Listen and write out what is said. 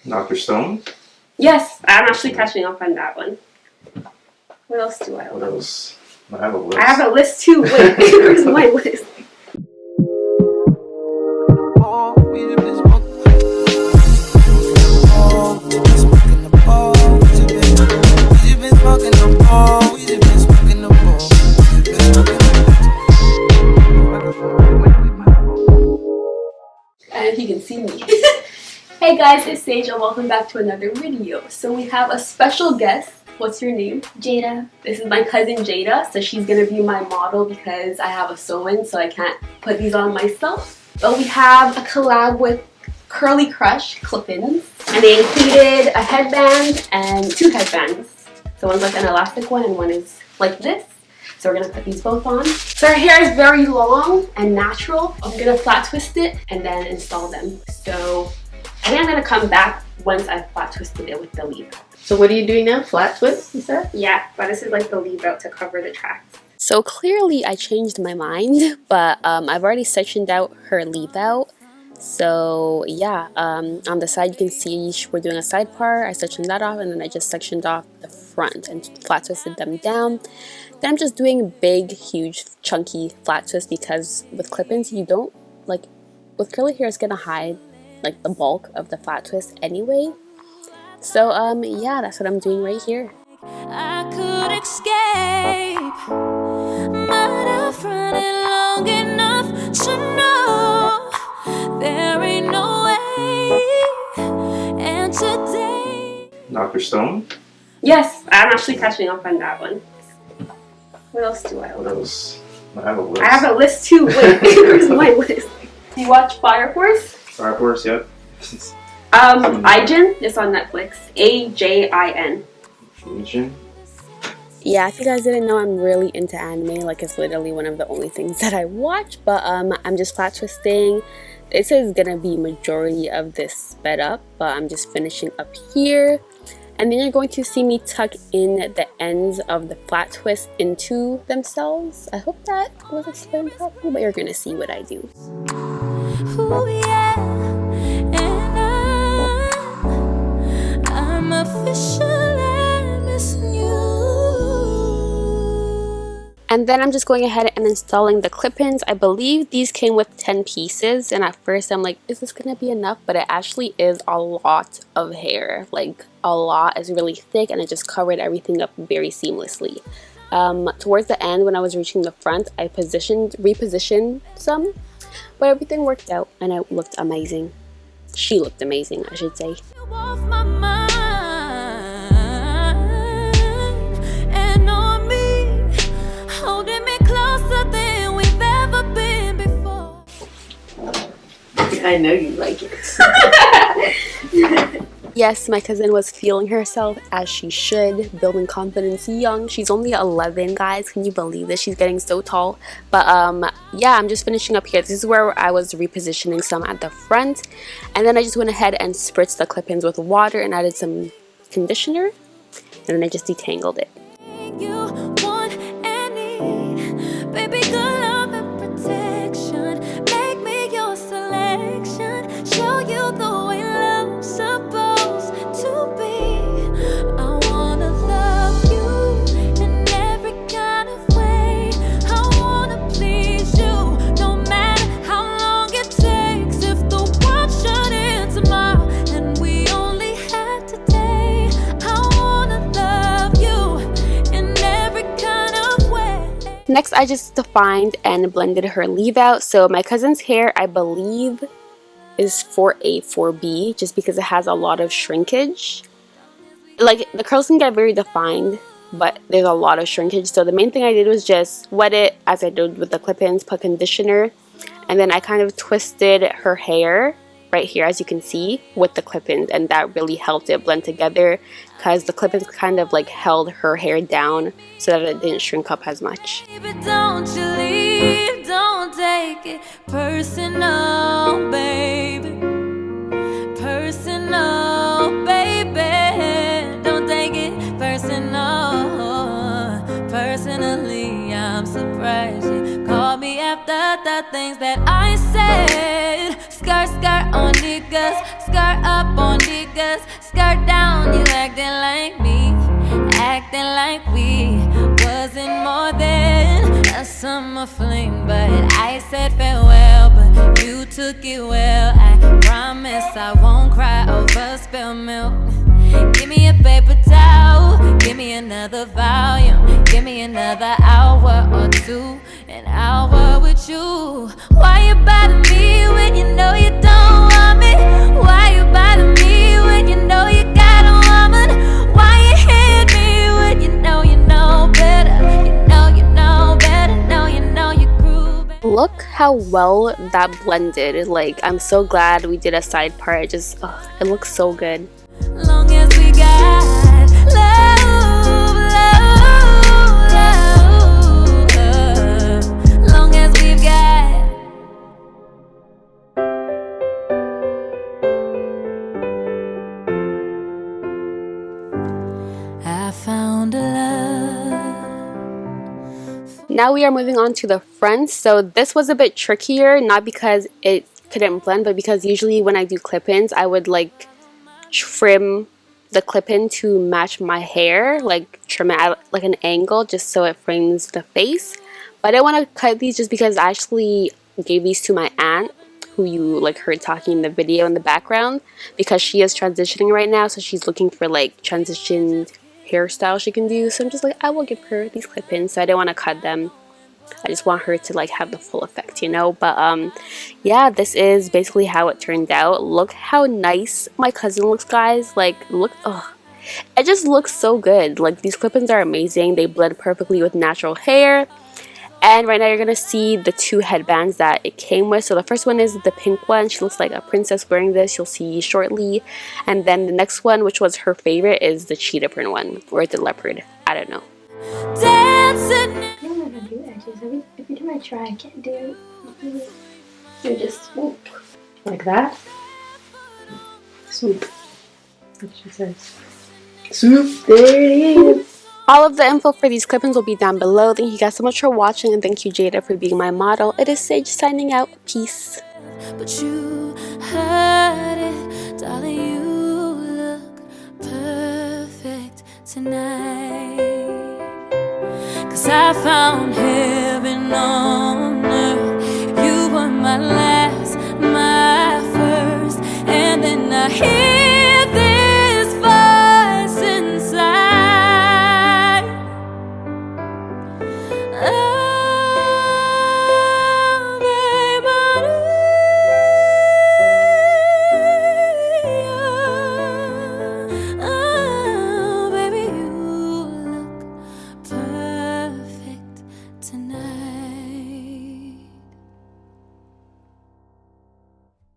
Dr. Stone? Yes, I'm actually catching up on that one. What else do I have? What else? I have a list. I have a list too. Wait, where's my list? And if you can see me. Hey guys, it's Sage and welcome back to another video. So we have a special guest. What's your name? Jada. This is my cousin Jada, so she's gonna be my model because I have a sew-in, so I can't put these on myself. But we have a collab with KurlyKrush clip-ins, and they included a headband and two headbands. So one's like an elastic one and one is like this. So we're gonna put these both on. So her hair is very long and natural. I'm gonna flat twist it and then install them. So I think I'm gonna come back once I've flat twisted it with the leave. So what are you doing now? Flat twist, you said? Yeah, but this is like the leave out to cover the tracks. So clearly I changed my mind, but I've already sectioned out her leave out. So yeah, on the side you can see we're doing a side part. I sectioned that off and then I just sectioned off the front and flat twisted them down. Then I'm just doing big, huge, chunky flat twist because with clip-ins you don't, like, with curly hair it's gonna hide like the bulk of the flat twist anyway. So yeah, that's what I'm doing right here. I could escape, but I've run it long enough to know there ain't no way. And today, Dr. Stone? Yes, I'm actually catching up on that one. What else do I have? What else? I have a list. I have a list too. Wait, where's my list? Do you watch Fire Force? Fire Force, yep. Ajin, it's on Netflix. A-J-I-N. Ajin? Yeah, if you guys didn't know, I'm really into anime. Like, it's literally one of the only things that I watch. But I'm just flat twisting. This is gonna be majority of this sped up, but I'm just finishing up here. And then you're going to see me tuck in the ends of the flat twist into themselves. I hope that was explained properly, but you're gonna see what I do. ooh, yeah. And I'm officially missing you. And then I'm just going ahead and installing the clip-ins. I believe these came with 10 pieces, and at first I'm like, is this gonna be enough? But it actually is a lot of hair. Like, a lot. Is really thick and it just covered everything up very seamlessly. Towards the end, when I was reaching the front, I repositioned some, but everything worked out and it looked amazing. She looked amazing, I should say. You off my mind, and on me, holding me closer than we've ever been before. I know you like it. Yes, my cousin was feeling herself as she should, building confidence young. She's only 11, guys. Can you believe this? She's getting so tall. But yeah, I'm just finishing up here. This is where I was repositioning some at the front. And then I just went ahead and spritzed the clip-ins with water and added some conditioner. And then I just detangled it. You want and need, baby, good love and protection. Make me your selection. Show you the way love's supposed to be. I wanna love you in every kind of way. I wanna please you, no matter how long it takes. If the world should end tomorrow and we only had today, I wanna love you in every kind of way. Next, I just defined and blended her leave out. So my cousin's hair, I believe, is 4A, 4B, just because it has a lot of shrinkage. Like, the curls can get very defined, but there's a lot of shrinkage. So the main thing I did was just wet it, as I did with the clip-ins, put conditioner, and then I kind of twisted her hair right here, as you can see, with the clip-ins, and that really helped it blend together because the clip-ins kind of like held her hair down so that it didn't shrink up as much. Baby, don't you leave, don't take it personal, baby. Personal, baby. Don't take it personal. Personally, I'm surprised you called the things that I said. Skirt, skirt on niggas, skirt. skirt up on niggas, skirt down, you acting like me, acting like we wasn't more than a summer fling. But I said farewell, but you took it well. I promise I won't cry over spilled milk. Give me a paper towel, give me another volume, give me another hour or two, an hour with you. Why you bother me when you know you don't want me? Why you bother me when you know you got a woman? Why you hit me when you know better? You know better, know you grew better. Look how well that blended. Like, I'm so glad we did a side part. It just, it looks so good. Long as we got love, love, love. Long as we've got. I found a love. Now we are moving on to the front. So this was a bit trickier, not because it couldn't blend, but because usually when I do clip-ins, I would like trim the clip-in to match my hair, like trim it at like an angle just so it frames the face. But I didn't want to cut these just because I actually gave these to my aunt, who you like heard talking in the video in the background, because she is transitioning right now, so she's looking for like transitioned hairstyle she can do. So I'm just like, I will give her these clip-ins, so I didn't want to cut them. I just want her to like have the full effect, you know. But yeah, this is basically how it turned out. Look how nice my cousin looks, guys. Like, look, it just looks so good. Like, these clip-ins are amazing. They blend perfectly with natural hair. And right now you're gonna see the two headbands that it came with. So the first one is the pink one. She looks like a princess wearing this. You'll see shortly. And then the next one, which was her favorite, is the cheetah print one, or the leopard. I don't know. Dancing. I don't know how to do that, just every time I try, I can't do it. You just swoop. Like that? Swoop. What she says. Swoop. There it is. All of the info for these clip-ins will be down below. Thank you guys so much for watching, and thank you, Jada, for being my model. It is Sage signing out. Peace. But you heard it, darling, you look perfect tonight. 'Cause I found him.